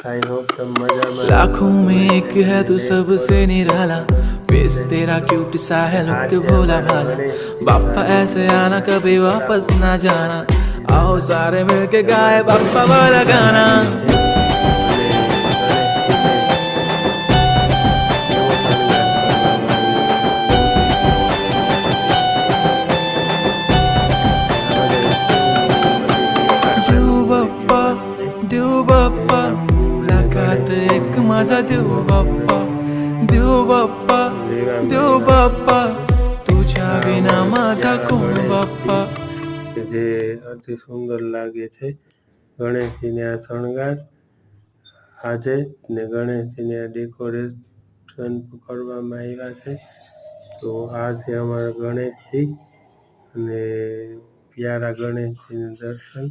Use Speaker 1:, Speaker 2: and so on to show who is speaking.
Speaker 1: I hope तुम मजा में
Speaker 2: लाखों
Speaker 1: होगा।
Speaker 2: में
Speaker 1: तुम्हें
Speaker 2: एक है तू सबसे निराला, फेस तेरा क्यूट सा है, लुक
Speaker 1: आज
Speaker 2: भोला
Speaker 1: हमारे
Speaker 2: भाला।
Speaker 1: गणेश जी
Speaker 2: बापा
Speaker 1: का
Speaker 2: ऐसे आना कभी
Speaker 1: बड़ा
Speaker 2: वापस ना
Speaker 1: पूजा
Speaker 2: जाना, आओ
Speaker 1: है।
Speaker 2: सारे मिलके
Speaker 1: हमारे
Speaker 2: गाए बापा
Speaker 1: गणेश जी
Speaker 2: वाला
Speaker 1: का
Speaker 2: गाना।
Speaker 1: आज है અને ગણેશજીને કેવો શણગાર કરવામાં આવ્યો છે આ બધા ફૂલ બધી
Speaker 2: देव
Speaker 1: દેખાડવાની હોય છે
Speaker 2: बाप्पा,
Speaker 1: વચ્ચે
Speaker 2: देव बाप्पा,
Speaker 1: એમાં ફૂલ ને
Speaker 2: मुलाकात
Speaker 1: ગણેશજીને
Speaker 2: एक माझा
Speaker 1: ગુલાબ
Speaker 2: देव
Speaker 1: ગુલાબના
Speaker 2: बाप्पा, देव बाप्पा,
Speaker 1: લેવામાં
Speaker 2: देव
Speaker 1: આવ્યા છે
Speaker 2: बाप्पा, तुझ्या
Speaker 1: આ
Speaker 2: विना
Speaker 1: અમારા
Speaker 2: माझा
Speaker 1: પ્યારા
Speaker 2: कोण
Speaker 1: ગણેશજી
Speaker 2: बाप्पा।
Speaker 1: કે જે અતિ સુંદર લાગે છે ગણેશજીને આ શણગાર આજે ને ગણેશજીને આ ડેકોરેશન કરવામાં આવ્યા છે તો આ છે અમારા ગણેશજી અને પ્યારા ગણેશજીના દર્શન